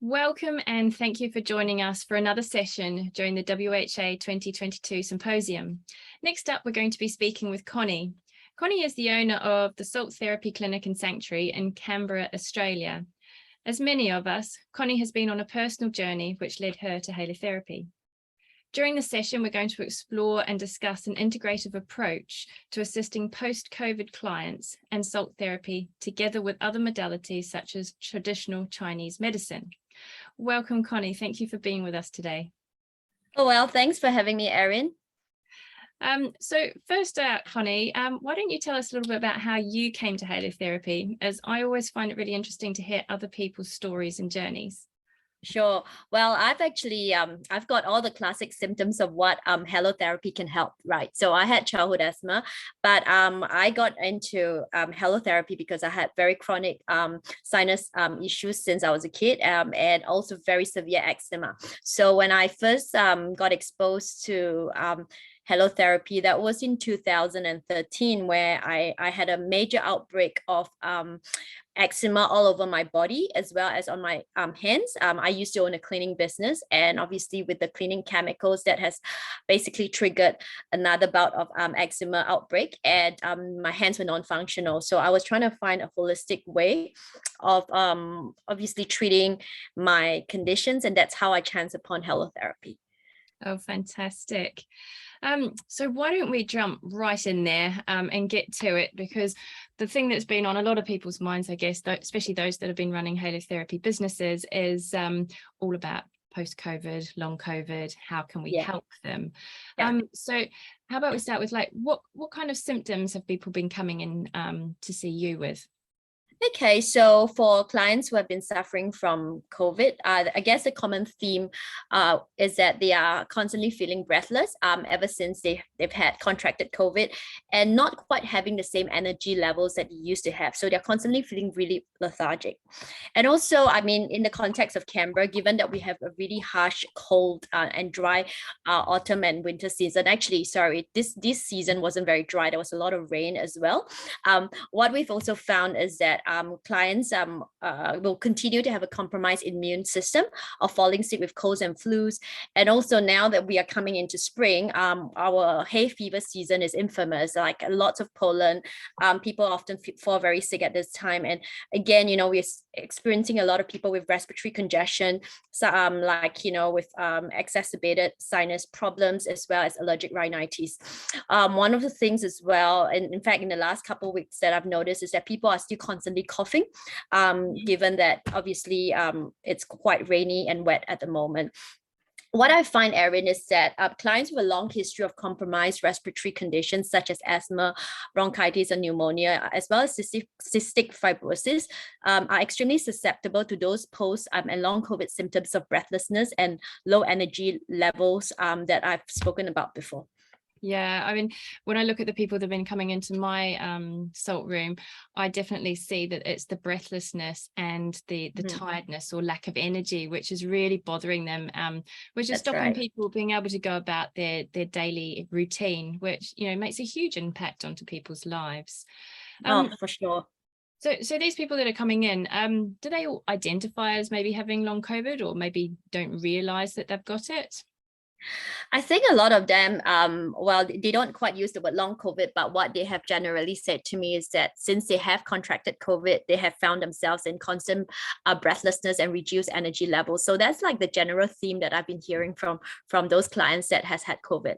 Welcome and thank you for joining us for another session during the WHA 2022 Symposium. Next up, we're going to be speaking with Connie. Connie is the owner of the Salt Therapy Clinic and Sanctuary in Canberra, Australia. As many of us, Connie has been on a personal journey which led her to halotherapy. During the session, we're going to explore and discuss an integrative approach to assisting post-COVID clients and salt therapy together with other modalities such as traditional Chinese medicine. Welcome, Connie. Thank you for being with us today. Oh, well, thanks for having me, Erin. So first out, Connie, why don't you tell us a little bit about how you came to halotherapy, as I always find it really interesting to hear other people's stories and journeys. Sure. Well, I've got all the classic symptoms of what halotherapy can help, right? So I had childhood asthma, but I got into halotherapy because I had very chronic sinus issues since I was a kid, and also very severe eczema. So when I first got exposed to halotherapy, that was in 2013, where I had a major outbreak of eczema all over my body as well as on my hands. I used to own a cleaning business, and obviously with the cleaning chemicals, that has basically triggered another bout of eczema outbreak, and my hands were non-functional. So I was trying to find a holistic way of obviously treating my conditions, and that's how I chanced upon halotherapy. Oh, fantastic. So why don't we jump right in there and get to it, because the thing that's been on a lot of people's minds, I guess, especially those that have been running halotherapy businesses, is all about post-COVID, long COVID. How can we help them? So how about we start with, like, what kind of symptoms have people been coming in to see you with? Okay, so for clients who have been suffering from COVID, I guess the common theme is that they are constantly feeling breathless ever since they've had contracted COVID, and not quite having the same energy levels that they used to have. So they're constantly feeling really lethargic. And also, I mean, in the context of Canberra, given that we have a really harsh, cold and dry autumn and winter season, actually, sorry, this season wasn't very dry. There was a lot of rain as well. What we've also found is that clients will continue to have a compromised immune system or falling sick with colds and flus. And also, now that we are coming into spring, our hay fever season is infamous, like lots of pollen. People often fall very sick at this time. And again, you know, we're experiencing a lot of people with respiratory congestion, so, with exacerbated sinus problems, as well as allergic rhinitis. One of the things as well, and in fact, in the last couple of weeks that I've noticed, is that people are still constantly coughing, given that obviously it's quite rainy and wet at the moment. What I find, Erin, is that clients with a long history of compromised respiratory conditions such as asthma, bronchitis, and pneumonia, as well as cystic fibrosis, are extremely susceptible to those post and long COVID symptoms of breathlessness and low energy levels that I've spoken about before. Yeah, I mean, when I look at the people that have been coming into my salt room, I definitely see that it's the breathlessness and the tiredness or lack of energy, which is really bothering them, which is stopping people being able to go about their daily routine, which, you know, makes a huge impact onto people's lives. For sure. So these people that are coming in, do they all identify as maybe having long COVID, or maybe don't realize that they've got it? I think a lot of them, well, they don't quite use the word long COVID, but what they have generally said to me is that since they have contracted COVID, they have found themselves in constant breathlessness and reduced energy levels. So that's like the general theme that I've been hearing from those clients that has had COVID.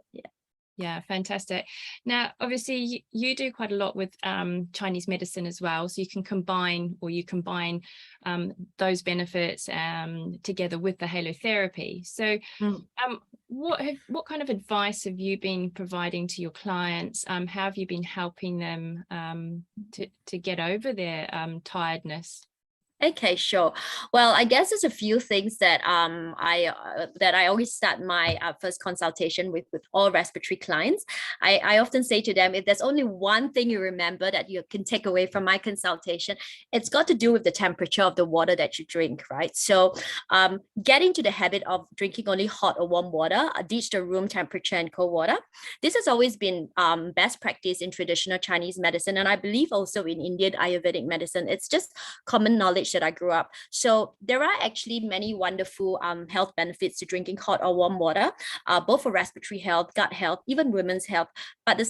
Yeah, fantastic. Now, obviously, you do quite a lot with Chinese medicine as well. So you combine those benefits together with the halotherapy. So what kind of advice have you been providing to your clients? How have you been helping them to get over their tiredness? Okay, sure. Well, I guess there's a few things that I always start my first consultation with all respiratory clients. I often say to them, if there's only one thing you remember that you can take away from my consultation, it's got to do with the temperature of the water that you drink, right? So get into the habit of drinking only hot or warm water, ditch the room temperature and cold water. This has always been best practice in traditional Chinese medicine, and I believe also in Indian Ayurvedic medicine. It's just common knowledge village that I grew up. So there are actually many wonderful health benefits to drinking hot or warm water, both for respiratory health, gut health, even women's health. But the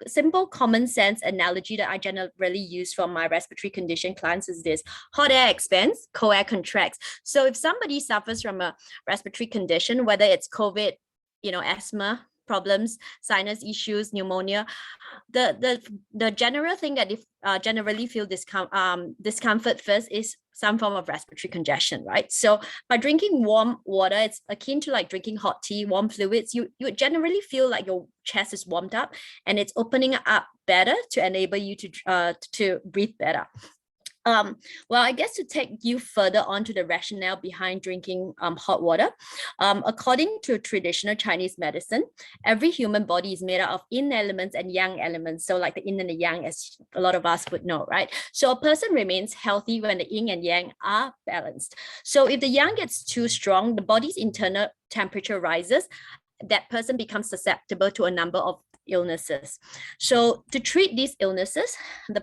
simple common sense analogy that I generally use for my respiratory condition clients is this: hot air expands, cold air contracts. So if somebody suffers from a respiratory condition, whether it's COVID, asthma problems, sinus issues, pneumonia, the general thing that if generally feel discomfort first is some form of respiratory congestion, right? So by drinking warm water, it's akin to like drinking hot tea, warm fluids. You generally feel like your chest is warmed up and it's opening up better to enable you to breathe better. Well, I guess to take you further on to the rationale behind drinking hot water, according to traditional Chinese medicine, every human body is made up of yin elements and yang elements. So like the yin and the yang, as a lot of us would know, right? So a person remains healthy when the yin and yang are balanced. So if the yang gets too strong, the body's internal temperature rises. That person becomes susceptible to a number of illnesses. So to treat these illnesses, the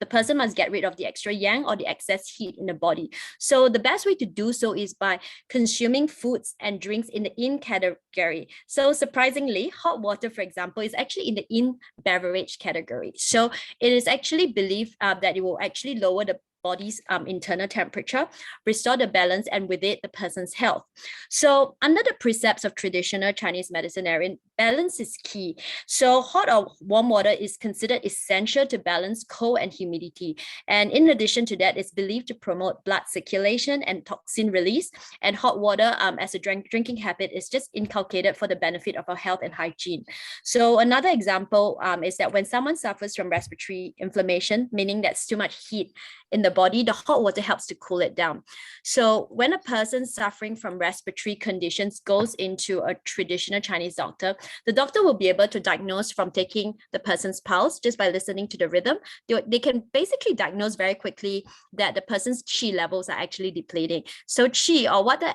person must get rid of the extra yang or the excess heat in the body. So the best way to do so is by consuming foods and drinks in the yin category. So surprisingly, hot water, for example, is actually in the yin beverage category. So it is actually believed that it will actually lower the body's internal temperature, restore the balance, and with it, the person's health. So under the precepts of traditional Chinese medicine, Erin, balance is key. So hot or warm water is considered essential to balance cold and humidity. And in addition to that, it's believed to promote blood circulation and toxin release. And hot water as a drinking habit is just inculcated for the benefit of our health and hygiene. So another example is that when someone suffers from respiratory inflammation, meaning that's too much heat in the body, the hot water helps to cool it down. So when a person suffering from respiratory conditions goes into a traditional Chinese doctor, the doctor will be able to diagnose from taking the person's pulse just by listening to the rhythm. They can basically diagnose very quickly that the person's qi levels are actually depleting. So qi, or what the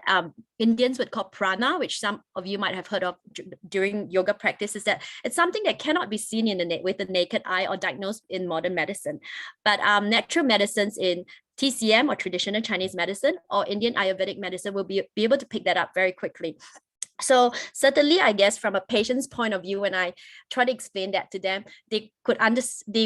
Indians would call prana, which some of you might have heard of during yoga practice, is that it's something that cannot be seen with the naked eye or diagnosed in modern medicine. But natural medicines in TCM or traditional Chinese medicine or Indian Ayurvedic medicine will be able to pick that up very quickly. So certainly, I guess from a patient's point of view, when I try to explain that to them, they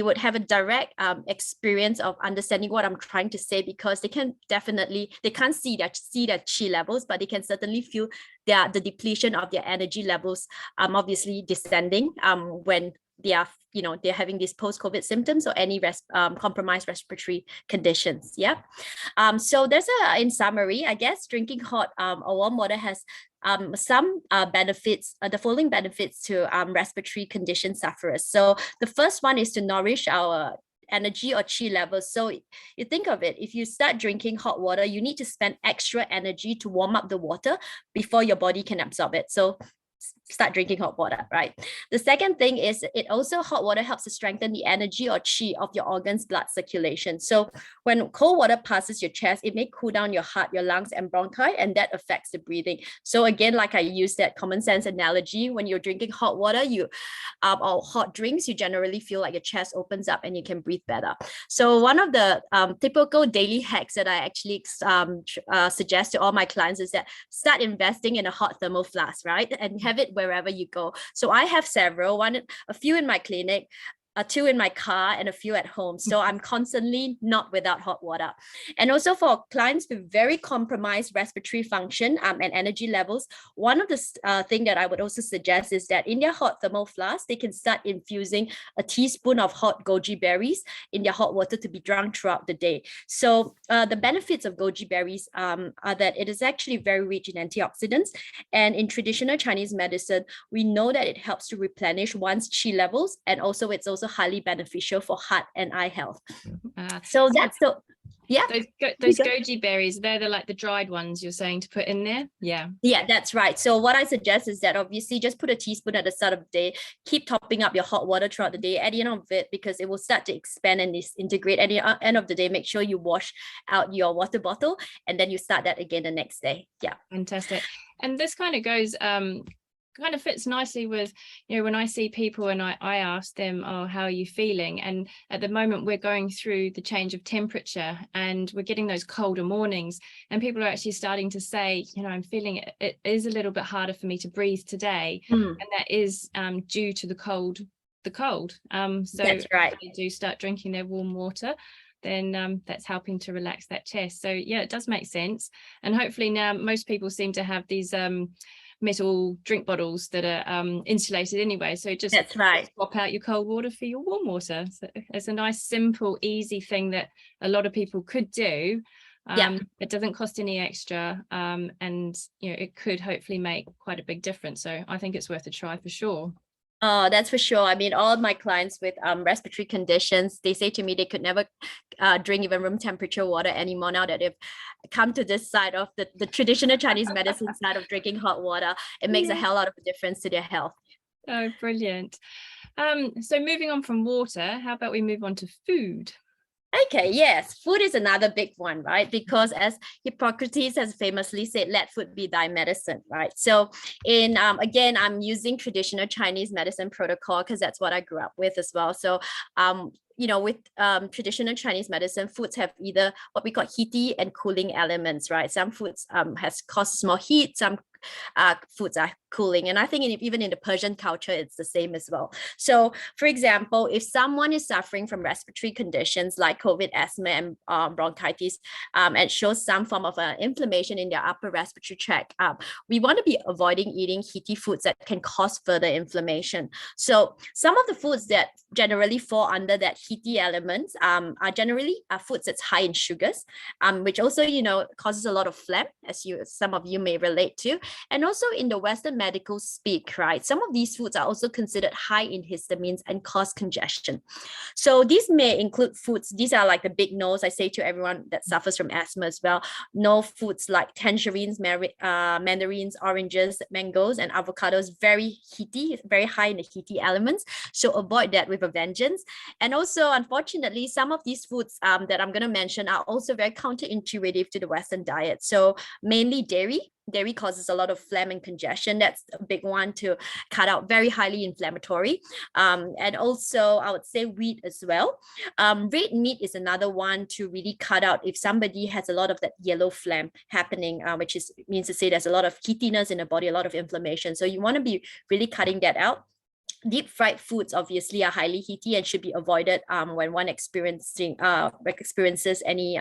would have a direct experience of understanding what I'm trying to say, because they can't see their qi levels, but they can certainly feel the depletion of their energy levels, obviously descending when they are they're having these post-COVID symptoms or any compromised respiratory conditions. Yeah. So there's in summary, I guess drinking hot or warm water has some benefits, the following benefits to respiratory condition sufferers. So the first one is to nourish our energy or qi levels. So you think of it, if you start drinking hot water, you need to spend extra energy to warm up the water before your body can absorb it. So start drinking hot water, right? The second thing is hot water helps to strengthen the energy or qi of your organs' blood circulation. So when cold water passes your chest, it may cool down your heart, your lungs, and bronchi, and that affects the breathing. So again, like I used that common sense analogy, when you're drinking hot water, or hot drinks, you generally feel like your chest opens up and you can breathe better. So one of the typical daily hacks that I actually suggest to all my clients is that start investing in a hot thermal flask, right? And have it wherever you go. So I have several, a few in my clinic, 2 in my car, and a few at home. So I'm constantly not without hot water. And also for clients with very compromised respiratory function and energy levels, one of the thing that I would also suggest is that in their hot thermal flask, they can start infusing a teaspoon of hot goji berries in their hot water to be drunk throughout the day. So the benefits of goji berries are that it is actually very rich in antioxidants. And in traditional Chinese medicine, we know that it helps to replenish one's qi levels, and also it's also highly beneficial for heart and eye health. So that's those goji berries, they're the dried ones you're saying to put in there. Yeah, that's right. So what I suggest is that obviously just put a teaspoon at the start of the day, keep topping up your hot water throughout the day at the end of it, because it will start to expand and disintegrate. At the end of the day, make sure you wash out your water bottle and then you start that again the next day. Yeah, fantastic. And this kind of goes kind of fits nicely with, when I see people and I ask them, oh, how are you feeling? And at the moment we're going through the change of temperature and we're getting those colder mornings, and people are actually starting to say, I'm feeling it is a little bit harder for me to breathe today. And that is due to the cold. So That's right. if they do start drinking their warm water, then that's helping to relax that chest. So yeah, it does make sense. And hopefully now most people seem to have these metal drink bottles that are insulated anyway, so just That's right. swap out your cold water for your warm water. So it's a nice, simple, easy thing that a lot of people could do. It doesn't cost any extra, and it could hopefully make quite a big difference. So I think it's worth a try for sure. Oh, that's for sure. I mean, all of my clients with respiratory conditions, they say to me they could never drink even room temperature water anymore now that they've come to this side of the traditional Chinese medicine side of drinking hot water. It makes a hell lot of a difference to their health. Oh, brilliant. So moving on from water, how about we move on to food? Okay, yes, food is another big one, right? Because as Hippocrates has famously said, let food be thy medicine, right? So in, again, I'm using traditional Chinese medicine protocol because that's what I grew up with as well. So, with traditional Chinese medicine, foods have either what we call heaty and cooling elements, right? Some foods has causes more heat, some foods are cooling. And I think even in the Persian culture, it's the same as well. So for example, if someone is suffering from respiratory conditions like COVID, asthma, and bronchitis, and shows some form of inflammation in their upper respiratory tract, we want to be avoiding eating heaty foods that can cause further inflammation. So some of the foods that generally fall under that heaty elements are generally foods that's high in sugars, which also, causes a lot of phlegm, as some of you may relate to. And also in the Western medical speak, right, some of these foods are also considered high in histamines and cause congestion. So these may include foods, these are like the big no's I say to everyone that suffers from asthma as well. No foods like tangerines, mandarins, oranges, mangoes, and avocados, very heaty, very high in the heaty elements. So avoid that with a vengeance. And also, unfortunately, some of these foods that I'm going to mention are also very counterintuitive to the Western diet. So mainly dairy. Dairy causes a lot of phlegm and congestion. That's a big one to cut out, very highly inflammatory. And also, I would say wheat as well. Red meat is another one to really cut out if somebody has a lot of that yellow phlegm happening, which means to say there's a lot of heatiness in the body, a lot of inflammation. So you want to be really cutting that out. Deep fried foods obviously are highly heaty and should be avoided when one experiences any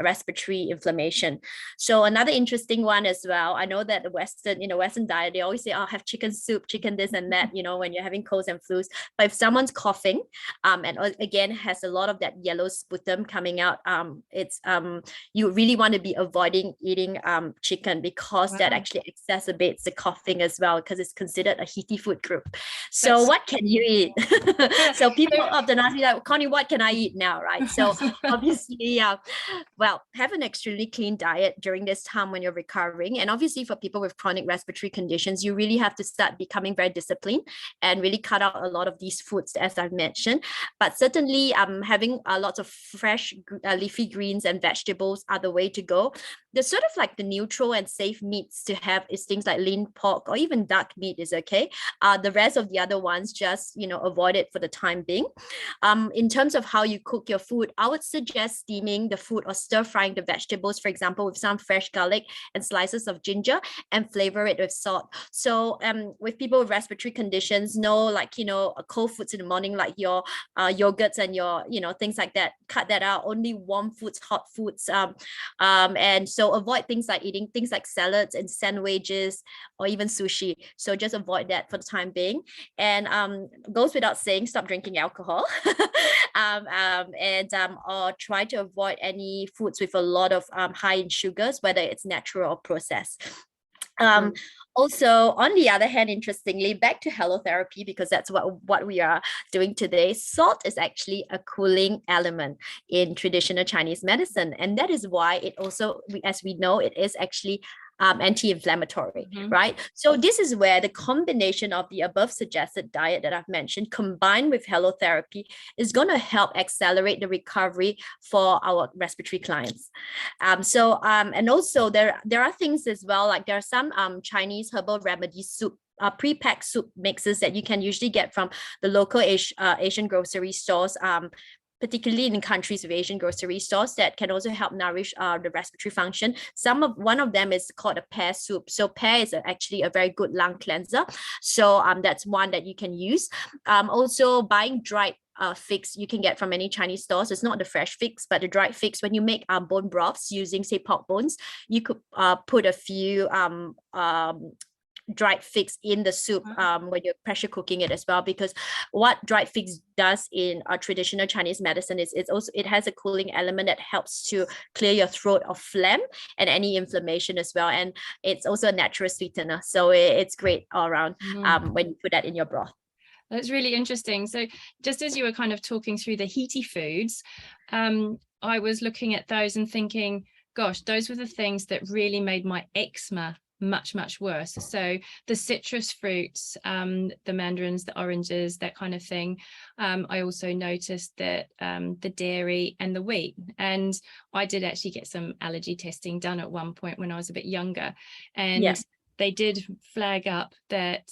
respiratory inflammation. So another interesting one as well. I know that the Western diet, they always say, oh, have chicken soup, chicken this and that, when you're having colds and flus. But if someone's coughing, and again has a lot of that yellow sputum coming out, you really want to be avoiding eating chicken because that actually exacerbates the coughing as well, because it's considered a heaty food group. So what can you eat? So people often ask me like, Connie, what can I eat now, right? So obviously, have an extremely clean diet during this time when you're recovering. And obviously for people with chronic respiratory conditions, you really have to start becoming very disciplined and really cut out a lot of these foods, as I've mentioned. But certainly having lots of fresh leafy greens and vegetables are the way to go. The sort of like the neutral and safe meats to have is things like lean pork or even duck meat is okay. The rest of the other ones, just avoid it for the time being. In terms of how you cook your food, I would suggest steaming the food or stir frying the vegetables, for example, with some fresh garlic and slices of ginger, and flavor it with salt. So with people with respiratory conditions, cold foods in the morning, like your yogurts and your things like that, cut that out. Only warm foods, hot foods, and so avoid things like eating things like salads and sandwiches or even sushi. So just avoid that for the time being. And goes without saying, stop drinking alcohol. Or try to avoid any foods with a lot of high in sugars, whether it's natural or processed. Also, on the other hand, interestingly, back to halotherapy, because that's what we are doing today. Salt is actually a cooling element in traditional Chinese medicine. And that is why it also, as we know, it is actually anti-inflammatory, right? So this is where the combination of the above suggested diet that I've mentioned combined with halotherapy is going to help accelerate the recovery for our respiratory clients. And also there are things as well, like there are some Chinese herbal remedy soup pre-packed soup mixes that you can usually get from the local Asian grocery stores, particularly in countries with Asian grocery stores, that can also help nourish the respiratory function. One of them is called a pear soup. So pear is actually a very good lung cleanser. So that's one that you can use. Also buying dried figs you can get from any Chinese stores. It's not the fresh figs, but the dried figs. When you make bone broths using, say, pork bones, you could put a few dried figs in the soup when you're pressure cooking it as well, because what dried figs does in traditional Chinese medicine is it has a cooling element that helps to clear your throat of phlegm and any inflammation as well, and it's also a natural sweetener, so it's great all around when you put that in your broth. That's really interesting. So just as you were kind of talking through the heaty foods, I was looking at those and thinking, gosh, those were the things that really made my eczema much worse. So the citrus fruits, the mandarins, the oranges, that kind of thing. I also noticed that the dairy and the wheat, and I did actually get some allergy testing done at one point when I was a bit younger, and they did flag up that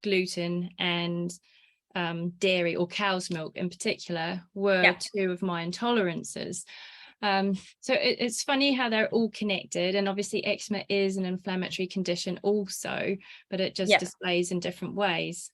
gluten and dairy, or cow's milk in particular, were two of my intolerances. So it's funny how they're all connected, and obviously eczema is an inflammatory condition also, but it just displays in different ways.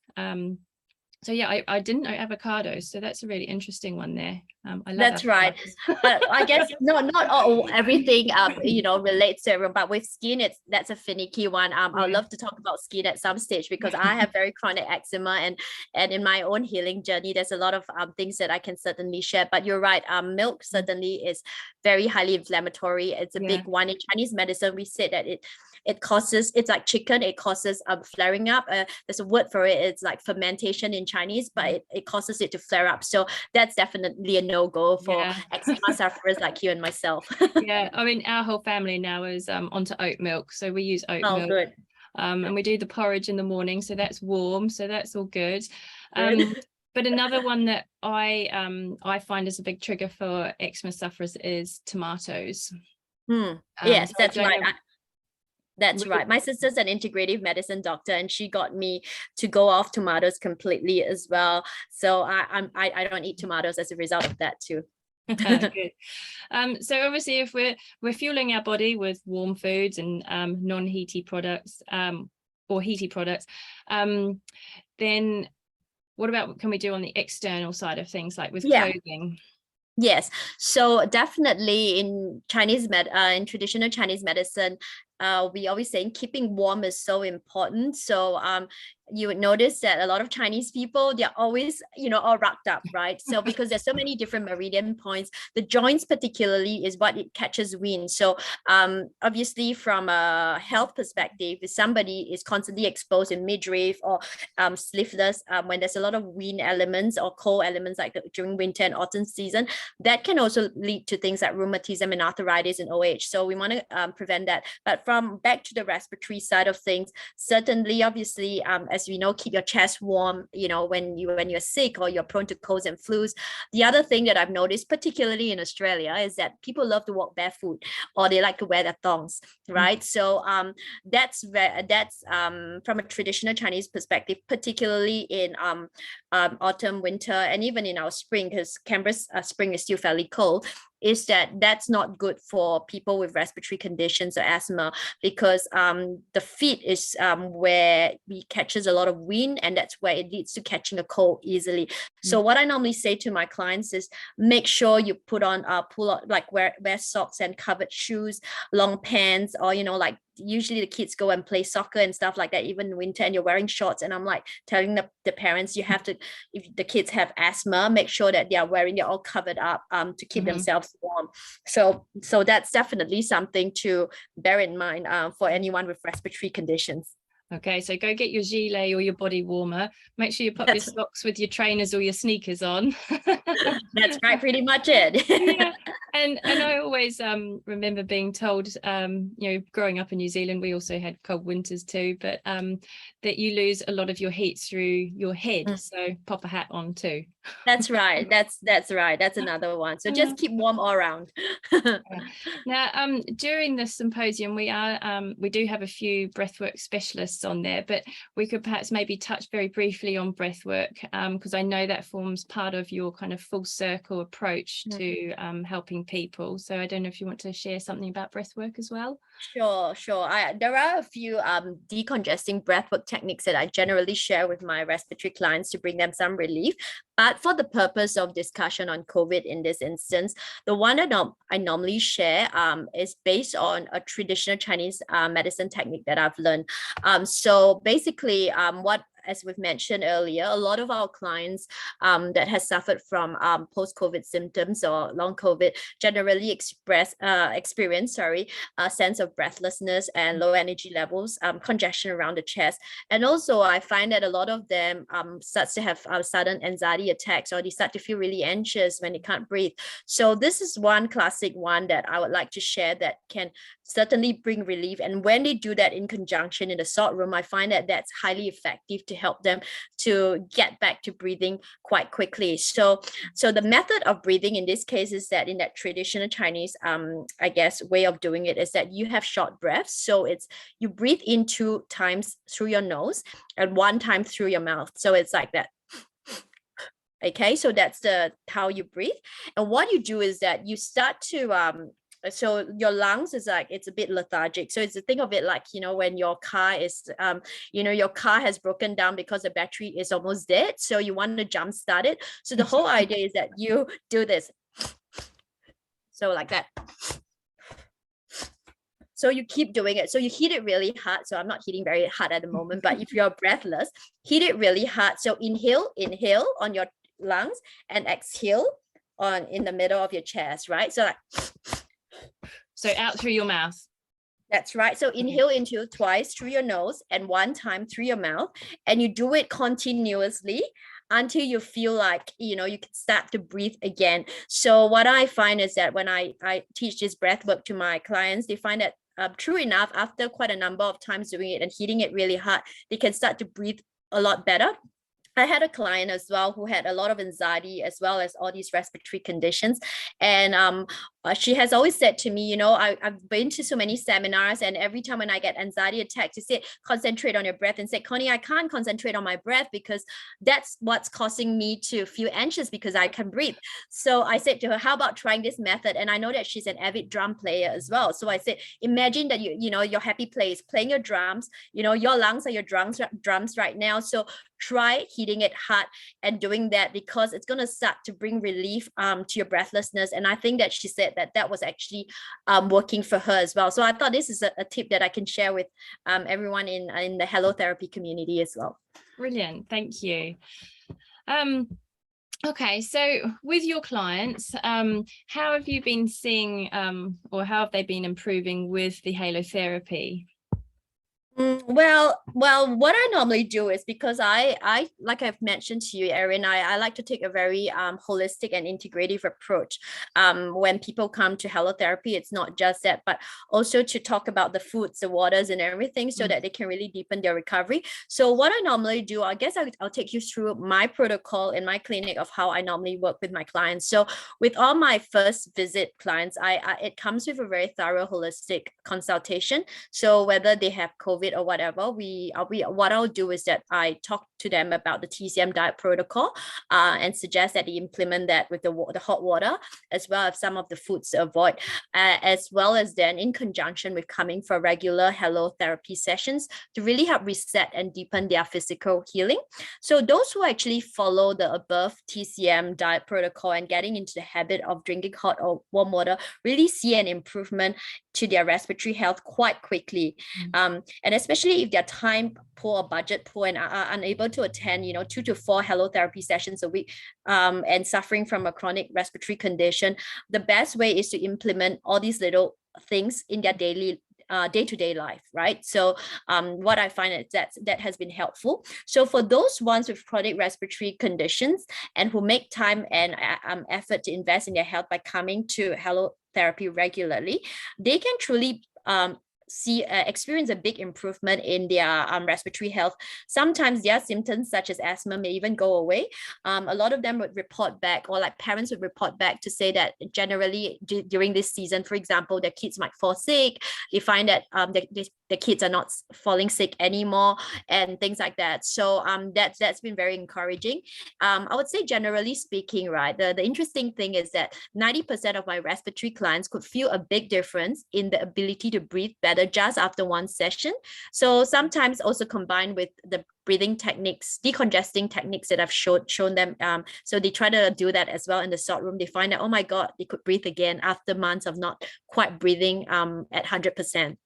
So yeah, I didn't know avocados, so that's a really interesting one there. I love that's avocados. Right. But I guess not all everything relates to everyone, but with skin, that's a finicky one. I'd love to talk about skin at some stage, because I have very chronic eczema, and in my own healing journey, there's a lot of things that I can certainly share. But you're right, milk certainly is very highly inflammatory. It's a big one in Chinese medicine. We said that it causes, it's like chicken, it causes flaring up. There's a word for it, it's like fermentation in Chinese, but it causes it to flare up. So that's definitely a no-go for eczema sufferers like you and myself. Yeah, I mean, our whole family now is onto oat milk, so we use oat milk. Good. And we do the porridge in the morning, so that's warm, so that's all good. But another one that I find is a big trigger for eczema sufferers is tomatoes. Yes, that's right. That's right. My sister's an integrative medicine doctor, and she got me to go off tomatoes completely as well. So I don't eat tomatoes as a result of that too. Good. So obviously, if we're fueling our body with warm foods and non-heaty products, or heaty products, then what about can we do on the external side of things, like with clothing? Yes, so definitely in in traditional Chinese medicine, we always saying keeping warm is so important. So you would notice that a lot of Chinese people, they're always, all wrapped up, right? So because there's so many different meridian points, the joints particularly is what it catches wind. So obviously from a health perspective, if somebody is constantly exposed in midriff or sleeveless, when there's a lot of wind elements or cold elements like during winter and autumn season, that can also lead to things like rheumatism and arthritis and OH. So we want to prevent that. But from back to the respiratory side of things, certainly, obviously, as we know, keep your chest warm, when you're sick or you're prone to colds and flus. The other thing that I've noticed, particularly in Australia, is that people love to walk barefoot, or they like to wear their thongs, right? So that's from a traditional Chinese perspective, particularly in autumn, winter, and even in our spring, because Canberra's spring is still fairly cold, is that's not good for people with respiratory conditions or asthma, because the feet is where it catches a lot of wind, and that's where it leads to catching a cold easily. So what I normally say to my clients is make sure you put on wear socks and covered shoes, long pants, or like usually the kids go and play soccer and stuff like that, even in winter, and you're wearing shorts. And I'm like telling the parents, you have to, if the kids have asthma, make sure that they're all covered up to keep themselves warm. So that's definitely something to bear in mind for anyone with respiratory conditions. Okay, so go get your gilet or your body warmer. Make sure you put your socks with your trainers or your sneakers on. That's right, pretty much it. Yeah. And I always remember being told, growing up in New Zealand, we also had cold winters too, but that you lose a lot of your heat through your head. So pop a hat on too. That's right. That's right. That's another one. So just keep warm all around. Now, during the symposium, we do have a few breathwork specialists on there, but we could perhaps maybe touch very briefly on breathwork, because I know that forms part of your kind of full circle approach to helping people. So I don't know if you want to share something about breathwork as well. Sure. There are a few decongesting breathwork techniques that I generally share with my respiratory clients to bring them some relief. But for the purpose of discussion on COVID in this instance, the one that I normally share is based on a traditional Chinese medicine technique that I've learned. So basically, as we've mentioned earlier, a lot of our clients that has suffered from post-COVID symptoms or long COVID generally experience a sense of breathlessness and low energy levels, congestion around the chest. And also I find that a lot of them starts to have sudden anxiety attacks, or they start to feel really anxious when they can't breathe. So this is one classic one that I would like to share that can certainly bring relief. And when they do that in conjunction in the salt room, I find that that's highly effective to help them to get back to breathing quite quickly. So the method of breathing in this case is that in that traditional Chinese, I guess, way of doing it is that you have short breaths. So it's you breathe in 2 times through your nose and 1 time through your mouth. So it's like that. Okay, so that's how you breathe. And what you do is that you start to so your lungs is like, it's a bit lethargic. So it's a think of it like, when your car is, your car has broken down because the battery is almost dead. So you want to jump start it. So the whole idea is that you do this. So like that. So you keep doing it. So you heat it really hard. So I'm not heating very hard at the moment, but if you're breathless, heat it really hard. So inhale on your lungs and exhale in the middle of your chest, right? So out through your mouth. That's right. So inhale into twice through your nose and 1 time through your mouth. And you do it continuously until you feel like, you can start to breathe again. So what I find is that when I teach this breath work to my clients, they find that true enough, after quite a number of times doing it and hitting it really hard, they can start to breathe a lot better. I had a client as well who had a lot of anxiety as well as all these respiratory conditions. And she has always said to me, I've been to so many seminars, and every time when I get anxiety attacks, you say, concentrate on your breath, and say, Connie, I can't concentrate on my breath because that's what's causing me to feel anxious because I can breathe. So I said to her, how about trying this method? And I know that she's an avid drum player as well. So I said, imagine that your happy place, playing your drums, your lungs are your drums right now. So try hitting it hard and doing that, because it's going to start to bring relief to your breathlessness. And I think that she said that was actually working for her as well. So I thought this is a tip that I can share with everyone in the Halotherapy community as well. Brilliant, thank you. Okay, so with your clients, how have you been seeing or how have they been improving with the halotherapy? Well, what I normally do is, because I like I've mentioned to you, Erin, I like to take a very holistic and integrative approach. When people come to halotherapy, it's not just that, but also to talk about the foods, the waters, and everything, so that they can really deepen their recovery. So what I normally do, I guess I'll take you through my protocol in my clinic of how I normally work with my clients. So with all my first visit clients, it comes with a very thorough holistic consultation. So whether they have COVID or whatever, what I'll do is that I talk to them about the TCM diet protocol and suggest that they implement that with the hot water, as well as some of the foods to avoid, as well as then in conjunction with coming for regular halotherapy sessions to really help reset and deepen their physical healing. So those who actually follow the above TCM diet protocol and getting into the habit of drinking hot or warm water really see an improvement to their respiratory health quite quickly. And especially if they're time poor or budget poor and are unable to attend 2 to 4 halotherapy sessions a week and suffering from a chronic respiratory condition, the best way is to implement all these little things in their daily day-to-day life, right? So what I find is that has been helpful. So for those ones with chronic respiratory conditions and who make time and effort to invest in their health by coming to halotherapy regularly, they can truly experience a big improvement in their respiratory health. Sometimes their symptoms such as asthma may even go away. A lot of them would report back, or like parents would report back to say that generally during this season, for example, their kids might fall sick. They find that the kids are not falling sick anymore and things like that. So that's been very encouraging. I would say generally speaking, right, the interesting thing is that 90% of my respiratory clients could feel a big difference in the ability to breathe better just after one session. So sometimes also combined with the breathing techniques, decongesting techniques that I've shown them. So they try to do that as well in the salt room. They find that, oh my God, they could breathe again after months of not quite breathing at 100%.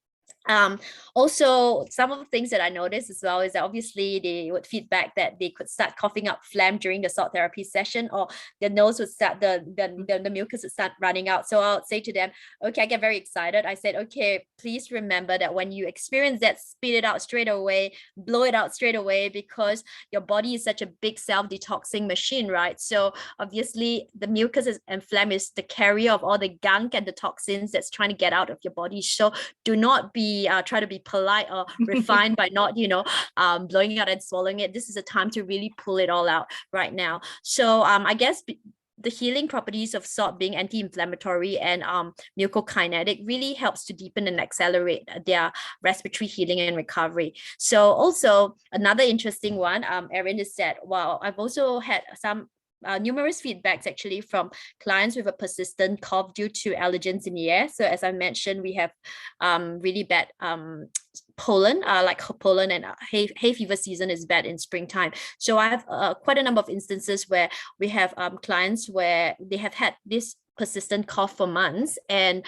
Also, some of the things that I noticed as well is that obviously they would feedback that they could start coughing up phlegm during the salt therapy session, or their nose would start, the mucus would start running out. So I would say to them, okay, I get very excited. I said, okay, please remember that when you experience that, spit it out straight away, blow it out straight away, because your body is such a big self-detoxing machine, right? So obviously the mucus and phlegm is the carrier of all the gunk and the toxins that's trying to get out of your body. So do not be try to be polite or refined by not, blowing out and swallowing it. This is a time to really pull it all out right now. So I guess the healing properties of salt being anti-inflammatory and mucokinetic really helps to deepen and accelerate their respiratory healing and recovery. So also another interesting one, Erin, is that, well, I've also had some numerous feedbacks actually from clients with a persistent cough due to allergens in the air. So as I mentioned, we have really bad pollen, like pollen, and hay fever season is bad in springtime. So I have quite a number of instances where we have clients where they have had this persistent cough for months, and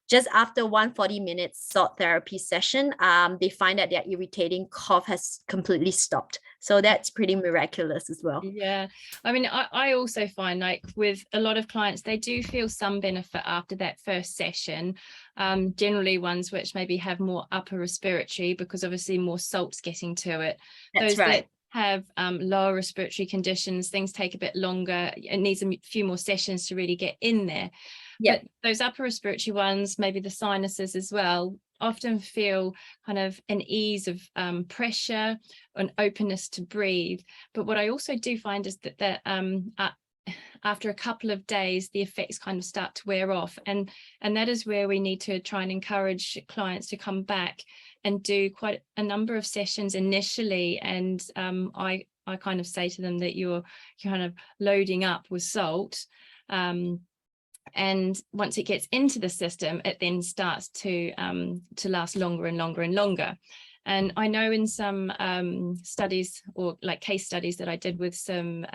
just after 140-minute salt therapy session, they find that their irritating cough has completely stopped. So that's pretty miraculous as well. Yeah, I mean, I also find, like, with a lot of clients, they do feel some benefit after that first session. Generally ones which maybe have more upper respiratory, because obviously more salt's getting to it. That's Those right. that have lower respiratory conditions, things take a bit longer. It needs a few more sessions to really get in there. Yep. But those upper respiratory ones, maybe the sinuses as well, often feel kind of an ease of pressure, an openness to breathe. But what I also do find is that after a couple of days, the effects kind of start to wear off. And that is where we need to try and encourage clients to come back and do quite a number of sessions initially. And I kind of say to them that you're kind of loading up with salt. And once it gets into the system, it then starts to last longer and longer and longer. And I know in some studies, or like case studies that I did with some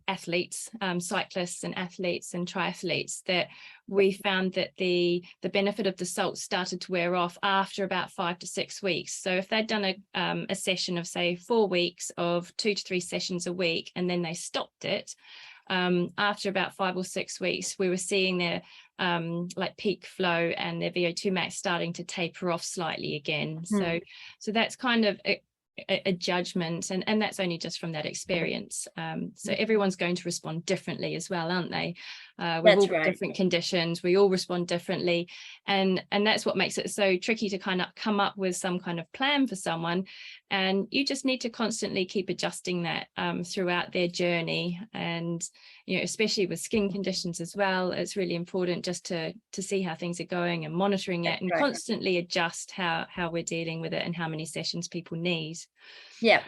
athletes, cyclists and athletes and triathletes, that we found that the benefit of the salt started to wear off after about 5 to 6 weeks. So if they'd done a session of, say, 4 weeks of 2 to 3 sessions a week, and then they stopped it, after about 5 or 6 weeks, we were seeing their like peak flow and their VO2 max starting to taper off slightly again. So that's kind of a judgment, and that's only just from that experience. So everyone's going to respond differently as well, aren't they? We've all got different conditions, we all respond differently, and that's what makes it so tricky to kind of come up with some kind of plan for someone. And you just need to constantly keep adjusting that throughout their journey. And especially with skin conditions as well, it's really important just to see how things are going and monitoring it, and constantly adjust how we're dealing with it and how many sessions people need. Yeah.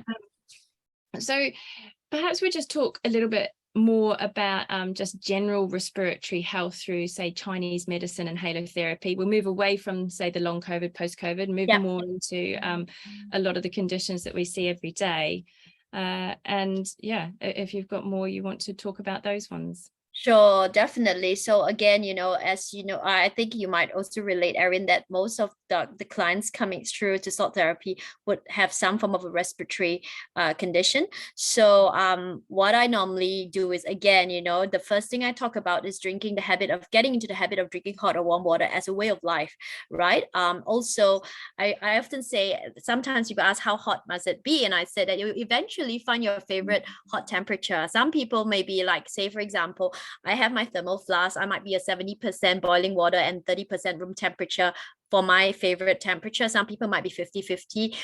So perhaps we just talk a little bit more about just general respiratory health through, say, Chinese medicine and halotherapy. We'll move away from, say, the long COVID, post-COVID, move more into a lot of the conditions that we see every day. And yeah, if you've got more you want to talk about those ones. Sure, definitely. So again, as you know, I think you might also relate, Erin, that most of the clients coming through to salt therapy would have some form of a respiratory condition. So what I normally do is, again, the first thing I talk about is getting into the habit of drinking hot or warm water as a way of life, right? Also, I often say, sometimes people ask how hot must it be? And I say that you eventually find your favorite hot temperature. Some people may be like, say, for example, I have my thermal flask. I might be a 70% boiling water and 30% room temperature for my favorite temperature. Some people might be 50-50.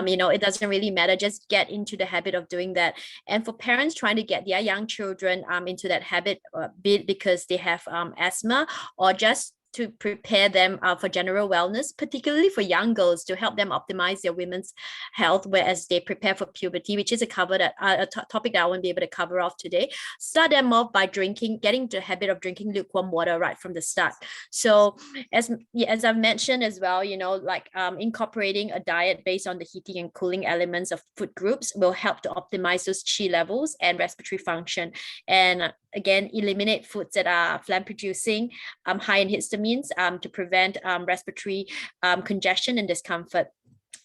You know, it doesn't really matter. Just get into the habit of doing that. And for parents trying to get their young children into that habit, be it because they have asthma or just to prepare them for general wellness, particularly for young girls, to help them optimize their women's health, whereas they prepare for puberty, which is a topic that I won't be able to cover off today. Start them off by getting into the habit of drinking lukewarm water right from the start. So as I've mentioned as well, you know, like incorporating a diet based on the heating and cooling elements of food groups will help to optimize those qi levels and respiratory function. And again, eliminate foods that are phlegm producing, high in histamines, to prevent respiratory congestion and discomfort.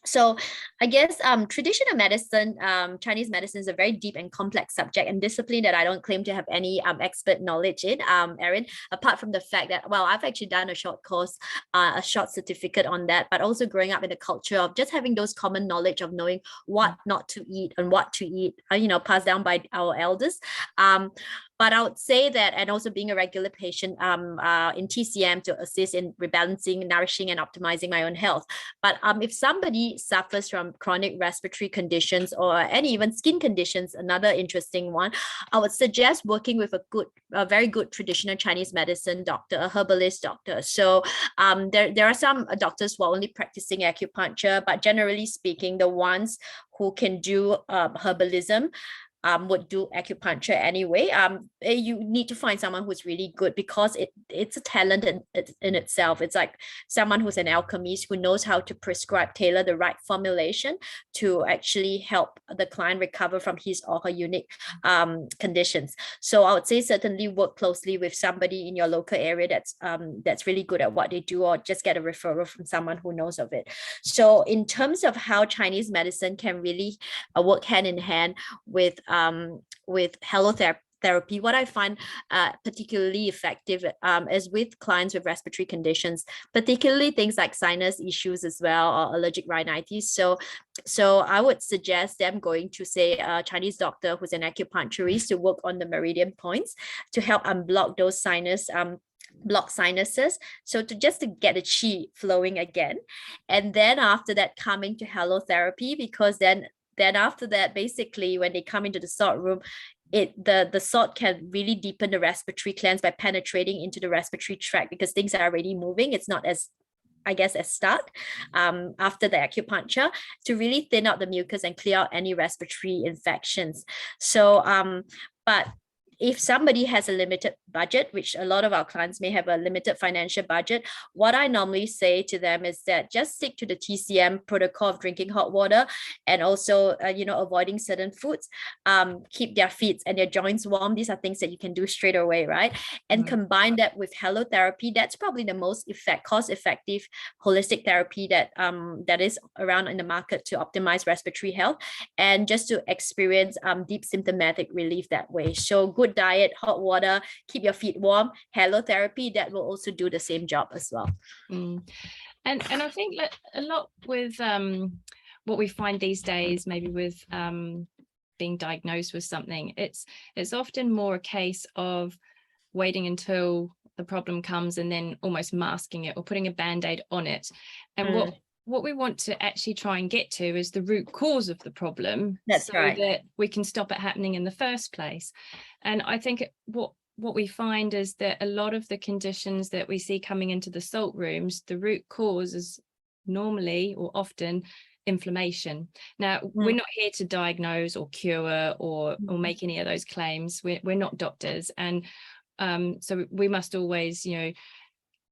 So I guess traditional medicine, Chinese medicine, is a very deep and complex subject and discipline that I don't claim to have any expert knowledge in, Erin, apart from the fact that, well, I've actually done a short course, a short certificate on that, but also growing up in the culture of just having those common knowledge of knowing what not to eat and what to eat, you know, passed down by our elders. But I would say that, and also being a regular patient in TCM to assist in rebalancing, nourishing, and optimizing my own health. But if somebody suffers from chronic respiratory conditions or any even skin conditions, another interesting one, I would suggest working with a very good traditional Chinese medicine doctor, a herbalist doctor. So there are some doctors who are only practicing acupuncture, but generally speaking, the ones who can do herbalism would do acupuncture anyway. You need to find someone who's really good, because it's a talent in itself. It's like someone who's an alchemist who knows how to tailor the right formulation to actually help the client recover from his or her unique conditions. So I would say certainly work closely with somebody in your local area that's really good at what they do, or just get a referral from someone who knows of it. So in terms of how Chinese medicine can really work hand in hand with halotherapy, what I find particularly effective is with clients with respiratory conditions, particularly things like sinus issues as well, or allergic rhinitis. So I would suggest them going to, say, a Chinese doctor who's an acupuncturist to work on the meridian points to help unblock those blocked sinuses, so to get the qi flowing again. And then after that, coming to halotherapy, because then after that, basically when they come into the salt room, the salt can really deepen the respiratory cleanse by penetrating into the respiratory tract, because things are already moving. It's not as, I guess, as stuck after the acupuncture, to really thin out the mucus and clear out any respiratory infections. So but if somebody has a limited budget, which a lot of our clients may have a limited financial budget, what I normally say to them is that just stick to the TCM protocol of drinking hot water, and also, you know, avoiding certain foods, keep their feet and their joints warm. These are things that you can do straight away, right? And combine that with halotherapy. That's probably the most cost-effective holistic therapy that is around in the market to optimize respiratory health, and just to experience deep symptomatic relief that way. So good diet, hot water, keep your feet warm, halotherapy, that will also do the same job as well. And I think that a lot with what we find these days, maybe with being diagnosed with something, it's often more a case of waiting until the problem comes and then almost masking it or putting a band-aid on it. And what we want to actually try and get to is the root cause of the problem. That's right. That we can stop it happening in the first place. And I think what we find is that a lot of the conditions that we see coming into the salt rooms, the root cause is normally or often inflammation. Now, we're not here to diagnose or cure or make any of those claims. We're not doctors. And so we must always, you know,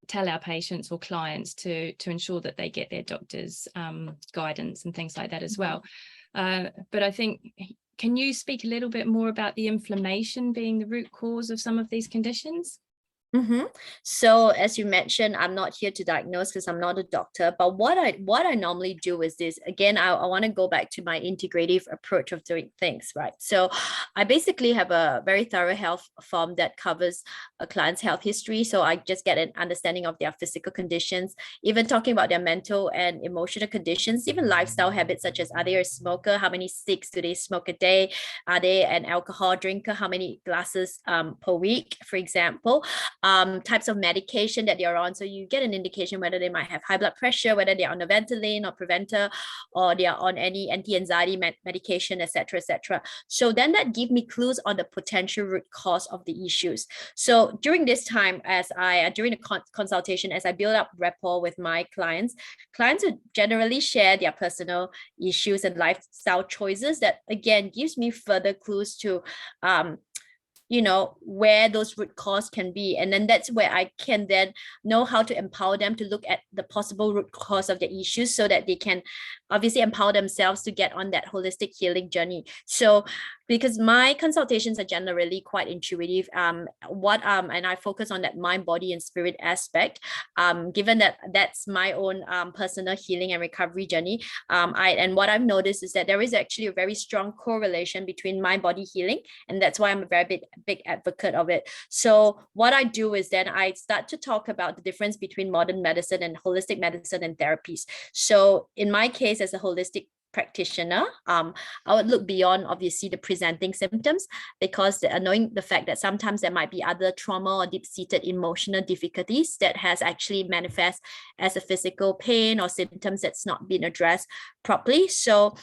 tell our patients or clients to ensure that they get their doctor's guidance and things like that as well. But I think, can you speak a little bit more about the inflammation being the root cause of some of these conditions? So as you mentioned, I'm not here to diagnose because I'm not a doctor. But what I normally do is this. Again, I want to go back to my integrative approach of doing things, right? So I basically have a very thorough health form that covers a client's health history. So I just get an understanding of their physical conditions, even talking about their mental and emotional conditions, even lifestyle habits such as, are they a smoker? How many sticks do they smoke a day? Are they an alcohol drinker? How many glasses per week, for example? Types of medication that they're on. So you get an indication whether they might have high blood pressure, whether they're on a Ventolin or Preventer, or they are on any anti-anxiety medication, etc., etc. So then that gives me clues on the potential root cause of the issues. So during this time, during the consultation, as I build up rapport with my clients would generally share their personal issues and lifestyle choices that, again, gives me further clues to where those root cause can be. And then that's where I can then know how to empower them to look at the possible root cause of their issues so that they can obviously empower themselves to get on that holistic healing journey. So because my consultations are generally quite intuitive, and I focus on that mind, body, and spirit aspect, given that that's my own personal healing and recovery journey. And what I've noticed is that there is actually a very strong correlation between mind body healing, and that's why I'm a very big advocate of it. So what I do is then I start to talk about the difference between modern medicine and holistic medicine and therapies. So in my case, as a holistic practitioner, I would look beyond obviously the presenting symptoms, because knowing the fact that sometimes there might be other trauma or deep-seated emotional difficulties that has actually manifest as a physical pain or symptoms that's not been addressed properly. So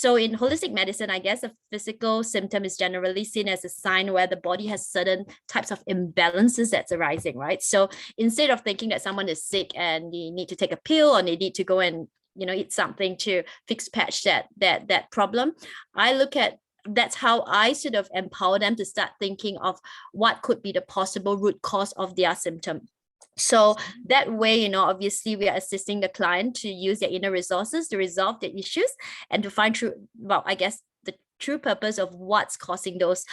in holistic medicine, I guess a physical symptom is generally seen as a sign where the body has certain types of imbalances that's arising, right? So instead of thinking that someone is sick and they need to take a pill or they need to go and eat something to patch that problem, I look at, that's how I sort of empower them to start thinking of what could be the possible root cause of their symptom. So that way, obviously we are assisting the client to use their inner resources to resolve the issues and to find true, well, I guess the true purpose of what's causing those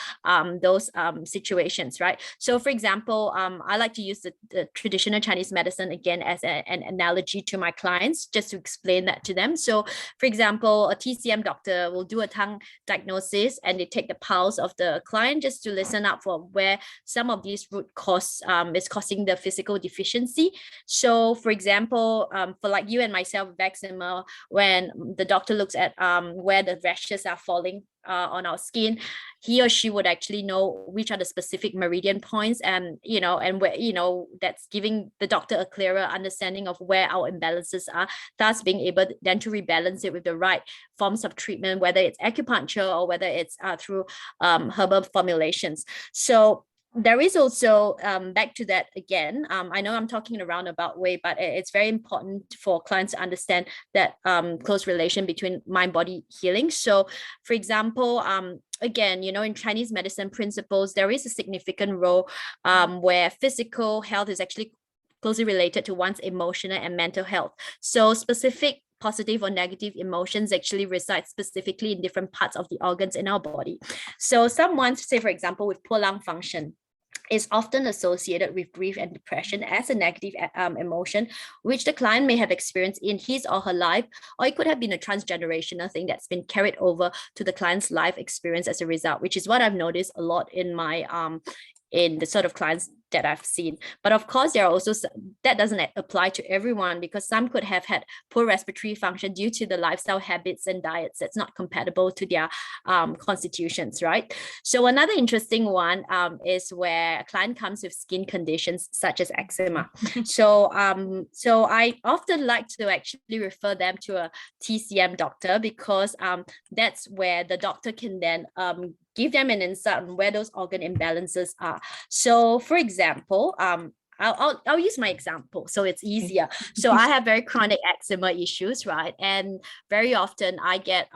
situations, right? So for example, I like to use the traditional Chinese medicine again as an analogy to my clients, just to explain that to them. So for example, a TCM doctor will do a tongue diagnosis and they take the pulse of the client just to listen up for where some of these root cause is causing the physical deficiency. So for example, for like you and myself with eczema, when the doctor looks at where the rashes are falling on our skin, he or she would actually know which are the specific meridian points, and where that's giving the doctor a clearer understanding of where our imbalances are, thus being able then to rebalance it with the right forms of treatment, whether it's acupuncture or whether it's through herbal formulations. So there is also, back to that again, I know I'm talking in a roundabout way, but it's very important for clients to understand that close relation between mind-body healing. So for example, again, in Chinese medicine principles, there is a significant role where physical health is actually closely related to one's emotional and mental health. So specific positive or negative emotions actually reside specifically in different parts of the organs in our body. So someone, say for example, with poor lung function, is often associated with grief and depression as a negative emotion, which the client may have experienced in his or her life, or it could have been a transgenerational thing that's been carried over to the client's life experience as a result, which is what I've noticed a lot in my in the sort of clients that I've seen. But of course, there are also, that doesn't apply to everyone, because some could have had poor respiratory function due to the lifestyle habits and diets that's not compatible to their constitutions, right? So another interesting one is where a client comes with skin conditions such as eczema. So I often like to actually refer them to a TCM doctor, because that's where the doctor can then give them an insight on where those organ imbalances are. So for example, I'll use my example so it's easier. So I have very chronic eczema issues, right? And very often I get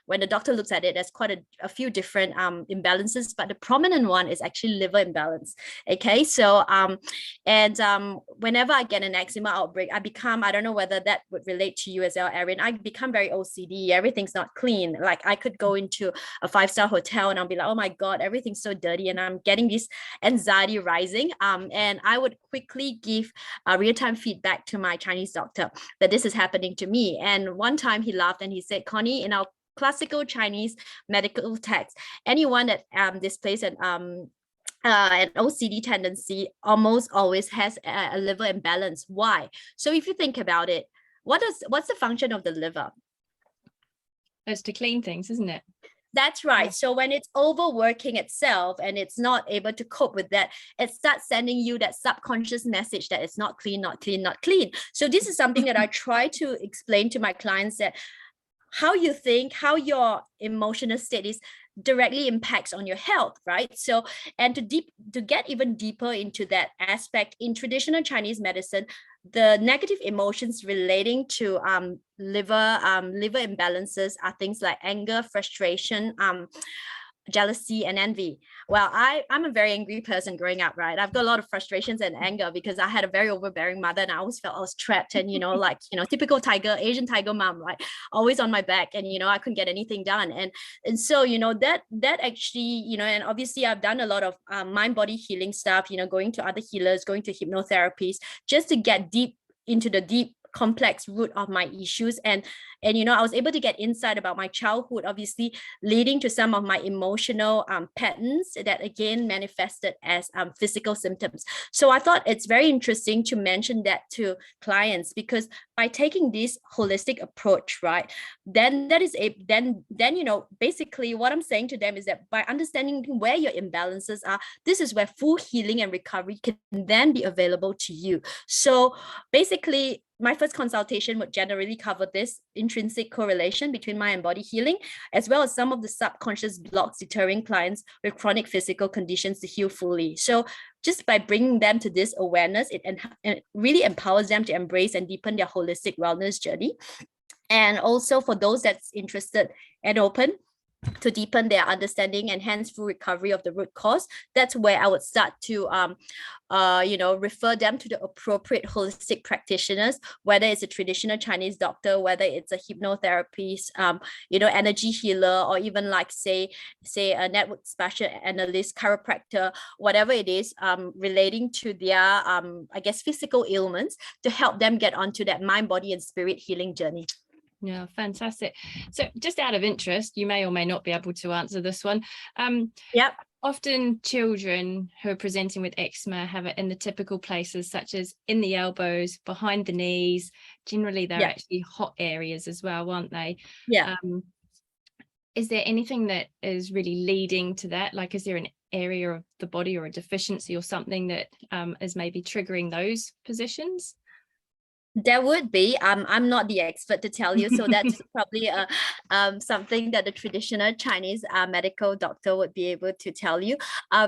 when the doctor looks at it, there's quite a few different imbalances, but the prominent one is actually liver imbalance. Okay, so whenever I get an eczema outbreak, I don't know whether that would relate to you as well, Erin. I become very OCD. Everything's not clean. Like I could go into a 5-star hotel and I'll be like, oh my God, everything's so dirty, and I'm getting this anxiety rising. And I would quickly give real-time feedback to my Chinese doctor that this is happening to me. And one time he laughed and he said, Connie, in our classical Chinese medical text, anyone that displays an OCD tendency almost always has a liver imbalance. Why? So if you think about it, what's the function of the liver? It's to clean things, isn't it? That's right. Yeah. So when it's overworking itself and it's not able to cope with that, it starts sending you that subconscious message that it's not clean, not clean, not clean. So this is something that I try to explain to my clients, that how you think, how your emotional state is directly impacts on your health, right? So, and to get even deeper into that aspect, in traditional Chinese medicine, the negative emotions relating to liver imbalances are things like anger, frustration, jealousy, and envy. Well, I'm a very angry person growing up, right? I've got a lot of frustrations and anger because I had a very overbearing mother and I always felt I was trapped, and like typical Asian tiger mom, like always on my back, and I couldn't get anything done. And so that actually, and obviously I've done a lot of mind body healing stuff, going to other healers, going to hypnotherapies, just to get deep into the deep complex root of my issues. And I was able to get insight about my childhood, obviously leading to some of my emotional patterns that again manifested as physical symptoms. So I thought it's very interesting to mention that to clients, because by taking this holistic approach, right, then basically what I'm saying to them is that by understanding where your imbalances are, this is where full healing and recovery can then be available to you. So basically, my first consultation would generally cover this intrinsic correlation between mind and body healing, as well as some of the subconscious blocks deterring clients with chronic physical conditions to heal fully. So just by bringing them to this awareness, it really empowers them to embrace and deepen their holistic wellness journey. And also for those that's interested and open to deepen their understanding and hence full recovery of the root cause, that's where I would start to refer them to the appropriate holistic practitioners, whether it's a traditional Chinese doctor, whether it's a hypnotherapist, energy healer, or even like say a network special analyst, chiropractor, whatever it is, relating to their physical ailments, to help them get onto that mind, body, and spirit healing journey. Yeah, fantastic. So just out of interest, you may or may not be able to answer this one. Yep. Often children who are presenting with eczema have it in the typical places, such as in the elbows, behind the knees. Generally, they're actually hot areas as well, aren't they? Yeah. Is there anything that is really leading to that? Like, is there an area of the body or a deficiency or something that is maybe triggering those positions? There would be. I'm not the expert to tell you, so that's probably something that the traditional Chinese medical doctor would be able to tell you.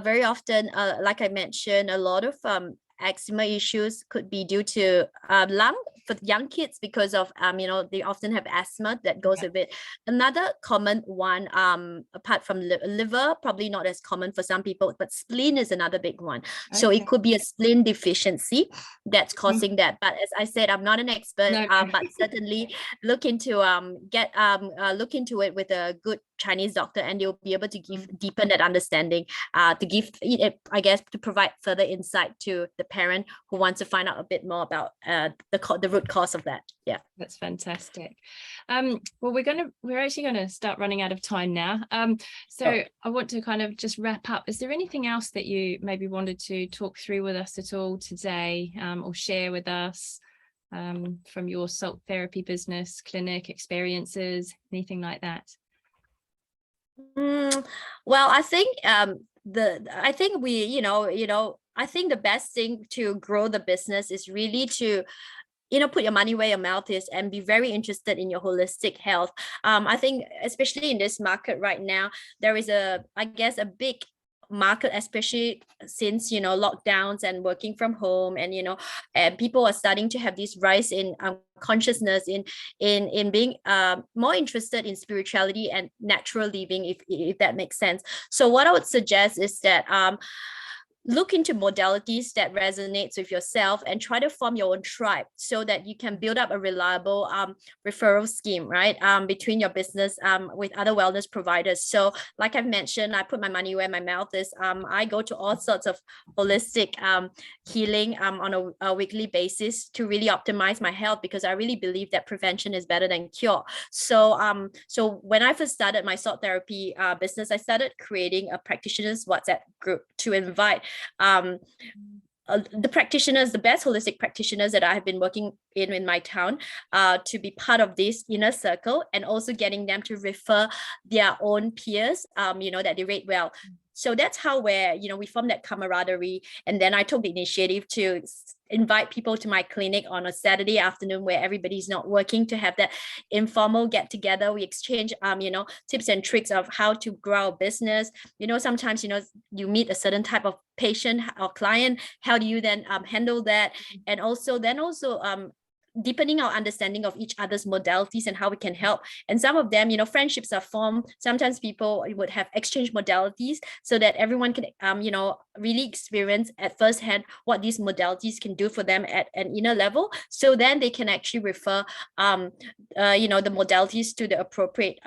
Very often, like I mentioned, a lot of eczema issues could be due to lung for young kids, because of they often have asthma that goes with it. Another common one, apart from liver, probably not as common for some people, but spleen is another big one. So it could be a spleen deficiency that's causing that. But as I said, I'm not an expert, but certainly look into look into it with a good Chinese doctor, and they'll be able to deepen that understanding, to provide further insight to the parent who wants to find out a bit more about the root cause of that. Yeah, that's fantastic. Well, we're actually going to start running out of time now. So I want to kind of just wrap up. Is there anything else that you maybe wanted to talk through with us at all today, or share with us from your salt therapy business, clinic experiences, anything like that? Well, I think I think the best thing to grow the business is really to put your money where your mouth is and be very interested in your holistic health. I think especially in this market right now, there is a big market, especially since, you know, lockdowns and working from home, and, you know, and people are starting to have this rise in consciousness in being more interested in spirituality and natural living, if that makes sense. So what I would suggest is that look into modalities that resonates with yourself and try to form your own tribe so that you can build up a reliable referral scheme, right? Between your business with other wellness providers. So like I've mentioned, I put my money where my mouth is. I go to all sorts of holistic healing on a weekly basis to really optimize my health, because I really believe that prevention is better than cure. So so when I first started my salt therapy business, I started creating a practitioners WhatsApp group to invite the practitioners, the best holistic practitioners that I have been working in my town, to be part of this inner circle, and also getting them to refer their own peers, you know, that they rate well. So that's how you know, we formed that camaraderie. And then I took the initiative to invite people to my clinic on a Saturday afternoon where everybody's not working, to have that informal get together. We exchange, you know, tips and tricks of how to grow a business. You know, sometimes, you know, you meet a certain type of patient or client. How do you then handle that? And also deepening our understanding of each other's modalities and how we can help. And some of them, you know, friendships are formed. Sometimes people would have exchange modalities so that everyone can, you know, really experience at first hand what these modalities can do for them at an inner level. So then they can actually refer, you know, the modalities to the appropriate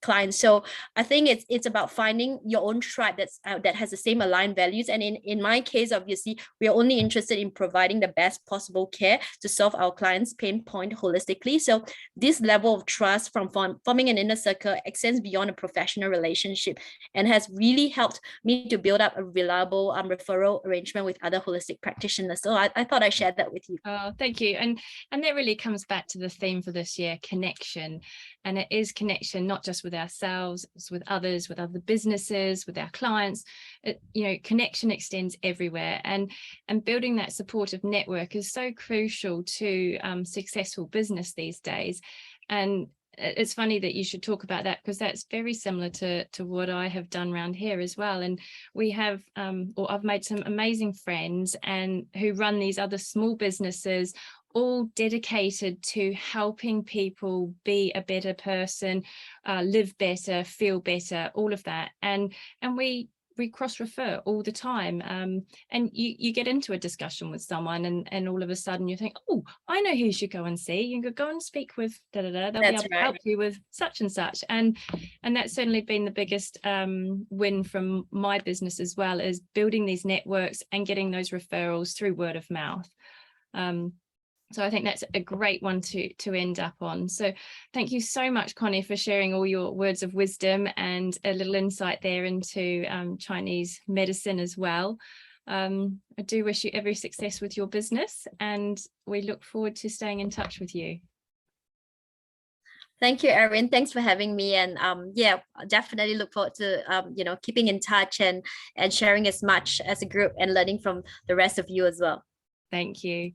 clients. So I think it's about finding your own tribe that has the same aligned values. And in my case, obviously, we are only interested in providing the best possible care to solve our clients' pain point holistically. So this level of trust from forming an inner circle extends beyond a professional relationship and has really helped me to build up a reliable referral arrangement with other holistic practitioners. So I thought I'd share that with you. Oh, thank you. And that really comes back to the theme for this year, connection. And it is connection, not just with ourselves, it's with others, with other businesses, with our clients. You know, connection extends everywhere. And building that supportive network is so crucial to successful business these days. And it's funny that you should talk about that, because that's very similar to what I have done around here as well. And we have, or I've made some amazing friends and who run these other small businesses, all dedicated to helping people be a better person, live better, feel better, all of that. And we cross-refer all the time, and you get into a discussion with someone and all of a sudden you think, oh, I know who you should go and see. You can go and speak with they'll be able to help you with such and such. And that's certainly been the biggest win from my business as well, is building these networks and getting those referrals through word of mouth. So I think that's a great one to end up on. So thank you so much, Connie, for sharing all your words of wisdom and a little insight there into Chinese medicine as well. I do wish you every success with your business, and we look forward to staying in touch with you. Thank you, Erin. Thanks for having me. And yeah, definitely look forward to you know, keeping in touch and sharing as much as a group and learning from the rest of you as well. Thank you.